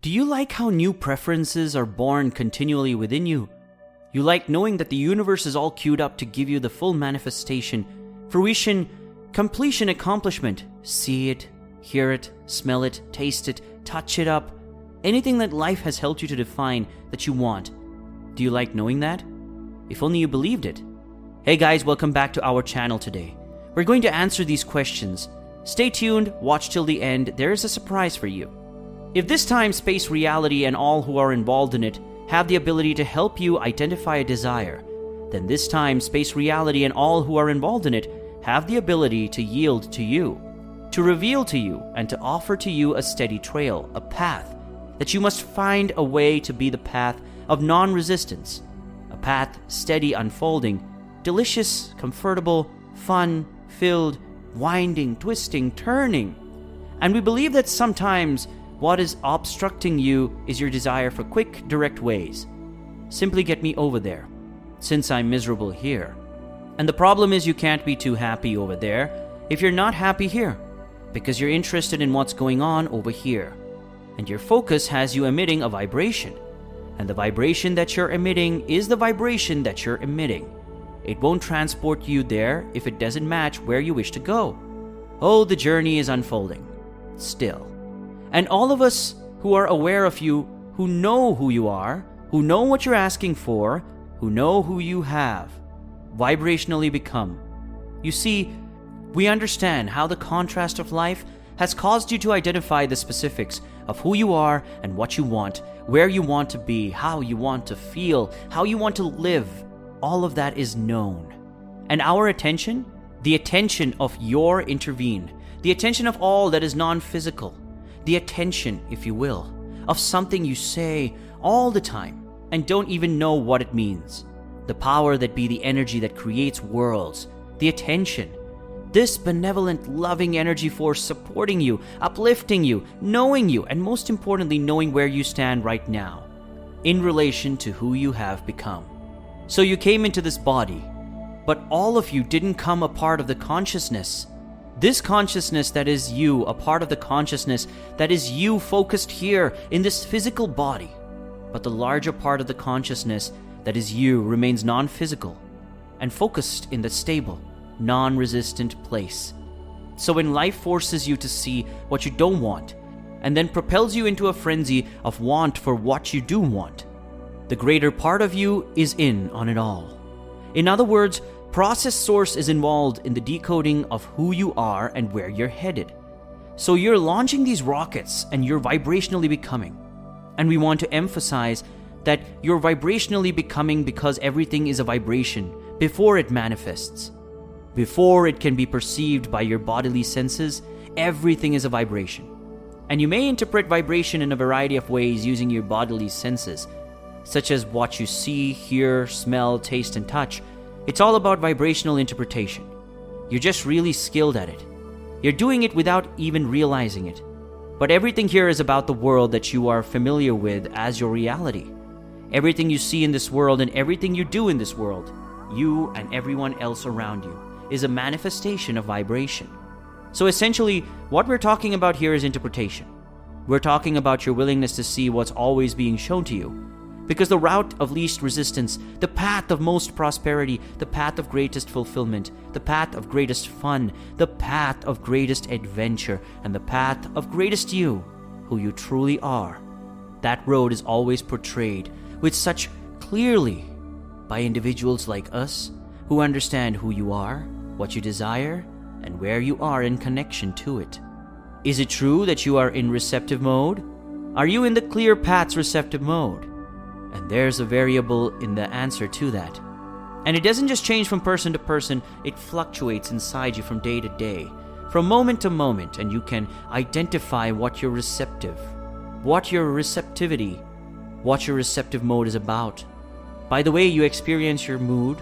Do you like how new preferences are born continually within you? You like knowing that the universe is all queued up to give you the full manifestation, fruition, completion, accomplishment. See it, hear it, smell it, taste it, touch it up. Anything that life has helped you to define that you want. Do you like knowing that? If only you believed it. Hey guys, welcome back to our channel today. We're going to answer these questions. Stay tuned, watch till the end. There is a surprise for you. If this time, space, reality, and all who are involved in it have the ability to help you identify a desire, then this time, space, reality, and all who are involved in it have the ability to yield to you, to reveal to you, and to offer to you a steady trail, a path, that you must find a way to be the path of non-resistance, a path steady unfolding, delicious, comfortable, fun, filled, winding, twisting, turning. And we believe that sometimes what is obstructing you is your desire for quick, direct ways. Simply get me over there, since I'm miserable here. And the problem is you can't be too happy over there if you're not happy here, because you're interested in what's going on over here. And your focus has you emitting a vibration. And the vibration that you're emitting is the vibration that you're emitting. It won't transport you there if it doesn't match where you wish to go. Oh, the journey is unfolding. Still. And all of us who are aware of you, who know who you are, who know what you're asking for, who know who you have, vibrationally become. You see, we understand how the contrast of life has caused you to identify the specifics of who you are and what you want, where you want to be, how you want to feel, how you want to live. All of that is known. And our attention, the attention of your intervene, the attention of all that is non-physical, the attention, if you will, of something you say all the time and don't even know what it means. The power that be the energy that creates worlds, the attention, this benevolent, loving energy force supporting you, uplifting you, knowing you, and most importantly, knowing where you stand right now in relation to who you have become. So you came into this body, but all of you didn't come a part of the consciousness. This consciousness that is you, a part of the consciousness that is you focused here in this physical body. But the larger part of the consciousness that is you remains non-physical and focused in the stable, non-resistant place. So when life forces you to see what you don't want and then propels you into a frenzy of want for what you do want, the greater part of you is in on it all. In other words, process source is involved in the decoding of who you are and where you're headed. So you're launching these rockets and you're vibrationally becoming. And we want to emphasize that you're vibrationally becoming because everything is a vibration before it manifests. Before it can be perceived by your bodily senses, everything is a vibration. And you may interpret vibration in a variety of ways using your bodily senses, such as what you see, hear, smell, taste, and touch. It's all about vibrational interpretation. You're just really skilled at it. You're doing it without even realizing it. But everything here is about the world that you are familiar with as your reality. Everything you see in this world and everything you do in this world, you and everyone else around you, is a manifestation of vibration. So essentially, what we're talking about here is interpretation. We're talking about your willingness to see what's always being shown to you. Because the route of least resistance, the path of most prosperity, the path of greatest fulfillment, the path of greatest fun, the path of greatest adventure, and the path of greatest you, who you truly are, that road is always portrayed with such clearly by individuals like us who understand who you are, what you desire, and where you are in connection to it. Is it true that you are in receptive mode? Are you in the clear path's receptive mode? And there's a variable in the answer to that. And it doesn't just change from person to person, it fluctuates inside you from day to day, from moment to moment, and you can identify what your receptive mode is about. By the way you experience your mood.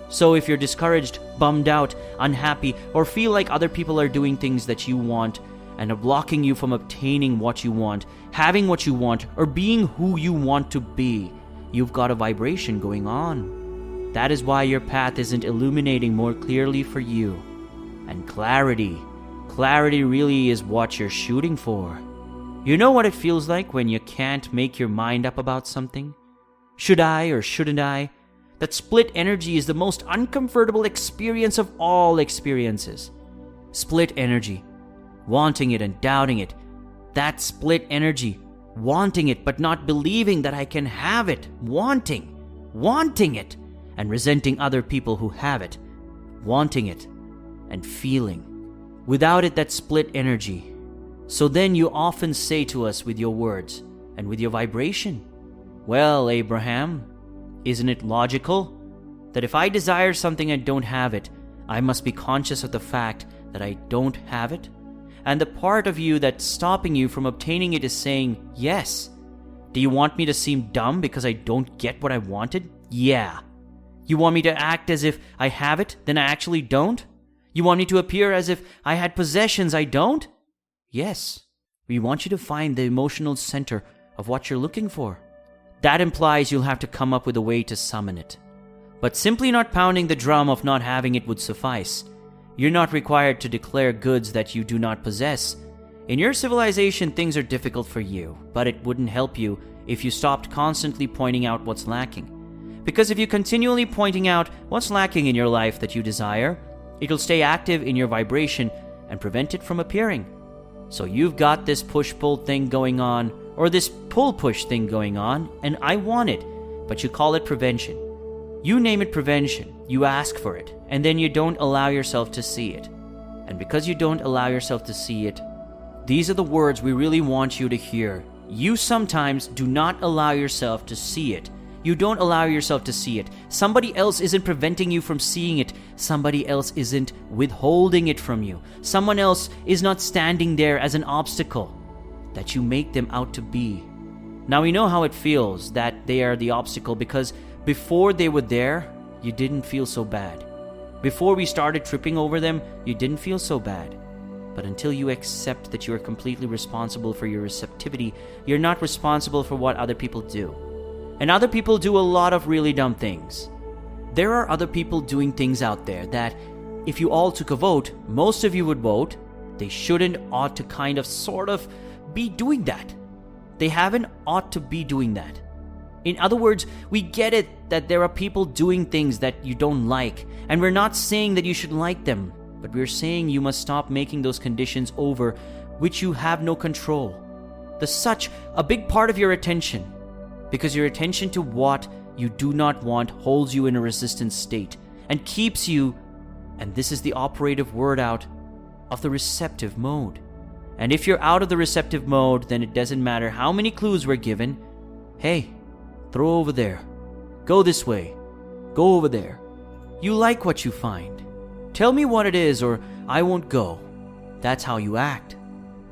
So if you're discouraged, bummed out, unhappy, or feel like other people are doing things that you want and are blocking you from obtaining what you want, having what you want, or being who you want to be, you've got a vibration going on. That is why your path isn't illuminating more clearly for you. And clarity really is what you're shooting for. You know what it feels like when you can't make your mind up about something? Should I or shouldn't I? That split energy is the most uncomfortable experience of all experiences. Split energy. Wanting it and doubting it. That split energy. Wanting it but not believing that I can have it. Wanting it. And resenting other people who have it. Wanting it. And feeling. Without it, that split energy. So then you often say to us with your words and with your vibration, well, Abraham, isn't it logical that if I desire something and don't have it, I must be conscious of the fact that I don't have it? And the part of you that's stopping you from obtaining it is saying, yes. Do you want me to seem dumb because I don't get what I wanted? Yeah. You want me to act as if I have it, then I actually don't? You want me to appear as if I had possessions I don't? Yes. We want you to find the emotional center of what you're looking for. That implies you'll have to come up with a way to summon it. But simply not pounding the drum of not having it would suffice. You're not required to declare goods that you do not possess. In your civilization, things are difficult for you, but it wouldn't help you if you stopped constantly pointing out what's lacking. Because if you continually pointing out what's lacking in your life that you desire, it'll stay active in your vibration and prevent it from appearing. So you've got this push-pull thing going on, or this pull-push thing going on, and I want it, but you call it prevention. You name it prevention, you ask for it, and then you don't allow yourself to see it. And because you don't allow yourself to see it, these are the words we really want you to hear. You sometimes do not allow yourself to see it. You don't allow yourself to see it. Somebody else isn't preventing you from seeing it. Somebody else isn't withholding it from you. Someone else is not standing there as an obstacle that you make them out to be. Now we know how it feels that they are the obstacle because before they were there, you didn't feel so bad. Before we started tripping over them, you didn't feel so bad. But until you accept that you are completely responsible for your receptivity, you're not responsible for what other people do. And other people do a lot of really dumb things. There are other people doing things out there that, if you all took a vote, most of you would vote, they shouldn't, ought to kind of, sort of, be doing that. They haven't ought to be doing that. In other words, we get it that there are people doing things that you don't like, and we're not saying that you should like them, but we're saying you must stop making those conditions over which you have no control. Such a big part of your attention, because your attention to what you do not want holds you in a resistant state and keeps you, and this is the operative word, out of the receptive mode. And if you're out of the receptive mode, then it doesn't matter how many clues we're given. Hey, throw over there. Go this way. Go over there. You like what you find. Tell me what it is or I won't go. That's how you act.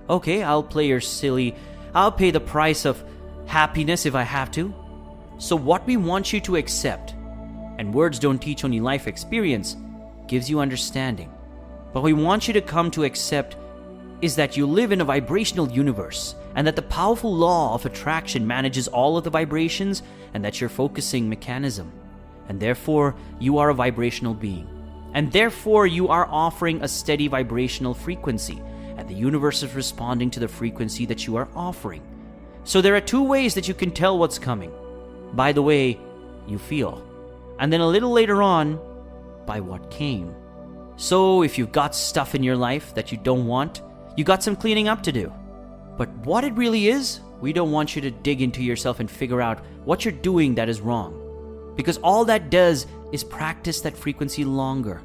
Okay, I'll play your silly. I'll pay the price of happiness if I have to. So what we want you to accept, and words don't teach, only life experience gives you understanding. What we want you to come to accept is that you live in a vibrational universe, and that the powerful law of attraction manages all of the vibrations, and that you're focusing mechanism. And therefore, you are a vibrational being. And therefore, you are offering a steady vibrational frequency, and the universe is responding to the frequency that you are offering. So there are two ways that you can tell what's coming. By the way you feel. And then a little later on, by what came. So if you've got stuff in your life that you don't want, you got some cleaning up to do. But what it really is, we don't want you to dig into yourself and figure out what you're doing that is wrong. Because all that does is practice that frequency longer.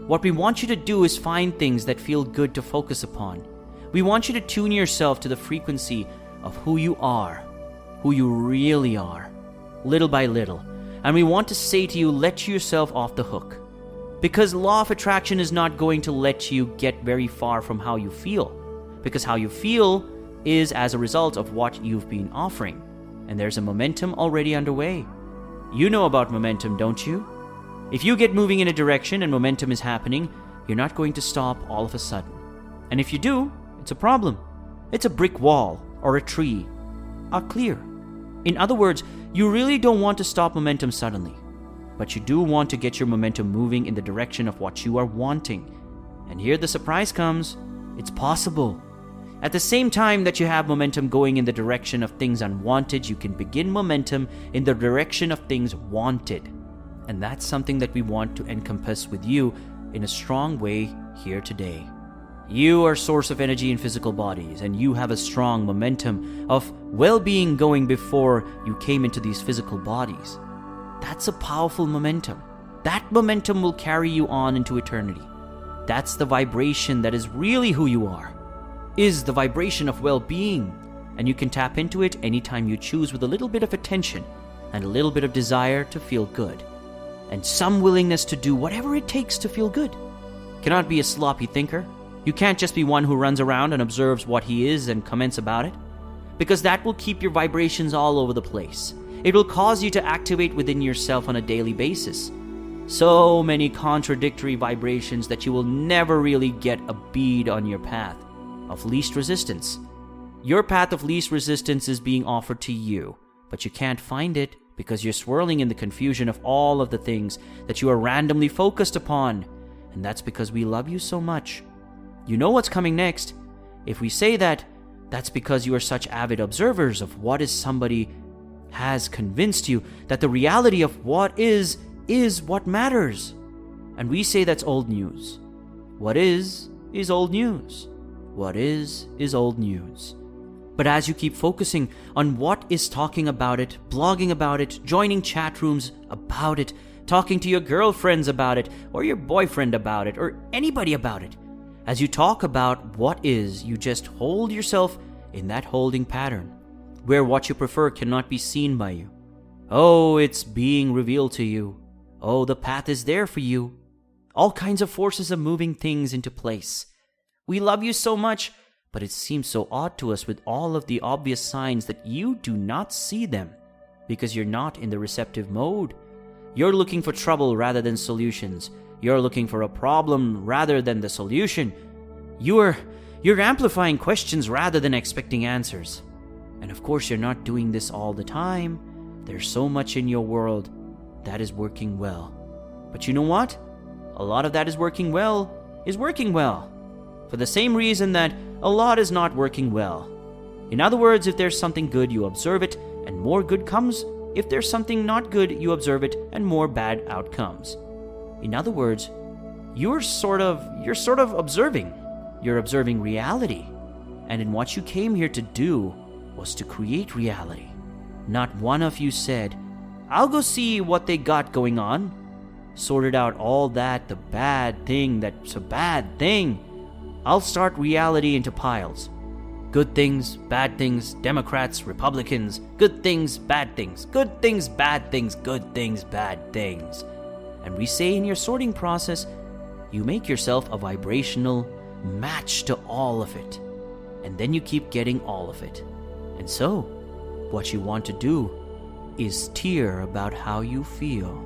What we want you to do is find things that feel good to focus upon. We want you to tune yourself to the frequency of who you are, who you really are, little by little. And we want to say to you, let yourself off the hook. Because law of attraction is not going to let you get very far from how you feel. Because how you feel is as a result of what you've been offering. And there's a momentum already underway. You know about momentum, don't you? If you get moving in a direction and momentum is happening, you're not going to stop all of a sudden. And if you do, it's a problem. It's a brick wall or a tree. Clear. In other words, you really don't want to stop momentum suddenly. But you do want to get your momentum moving in the direction of what you are wanting. And here the surprise comes. It's possible. At the same time that you have momentum going in the direction of things unwanted, you can begin momentum in the direction of things wanted. And that's something that we want to encompass with you in a strong way here today. You are a source of energy in physical bodies, and you have a strong momentum of well-being going before you came into these physical bodies. That's a powerful momentum. That momentum will carry you on into eternity. That's the vibration that is really who you are, is the vibration of well-being, and you can tap into it anytime you choose with a little bit of attention and a little bit of desire to feel good, and some willingness to do whatever it takes to feel good. Cannot be a sloppy thinker. You can't just be one who runs around and observes what he is and comments about it, because that will keep your vibrations all over the place. It will cause you to activate within yourself on a daily basis. So many contradictory vibrations that you will never really get a bead on your path of least resistance. Your path of least resistance is being offered to you, but you can't find it because you're swirling in the confusion of all of the things that you are randomly focused upon. And that's because we love you so much. You know what's coming next. If we say that, that's because you are such avid observers of what is somebody has convinced you that the reality of what is what matters. And we say that's old news. What is old news. What is old news. But as you keep focusing on what is talking about it, blogging about it, joining chat rooms about it, talking to your girlfriends about it, or your boyfriend about it, or anybody about it, as you talk about what is, you just hold yourself in that holding pattern, where what you prefer cannot be seen by you. Oh, it's being revealed to you. Oh, the path is there for you. All kinds of forces are moving things into place. We love you so much, but it seems so odd to us with all of the obvious signs that you do not see them, because you're not in the receptive mode. You're looking for trouble rather than solutions. You're looking for a problem rather than the solution. You're amplifying questions rather than expecting answers. And of course, you're not doing this all the time. There's so much in your world that is working well. But you know what? A lot of that is working well. For the same reason that a lot is not working well. In other words, if there's something good, you observe it, and more good comes. If there's something not good, you observe it, and more bad outcomes. In other words, you're sort of observing. You're observing reality. And in what you came here to do was to create reality. Not one of you said, I'll go see what they got going on. Sorted out all that, the bad thing that's a bad thing. I'll start reality into piles. Good things, bad things, Democrats, Republicans, good things, bad things, good things, bad things, good things, bad things. And we say in your sorting process, you make yourself a vibrational match to all of it. And then you keep getting all of it. And so, what you want to do is tear about how you feel.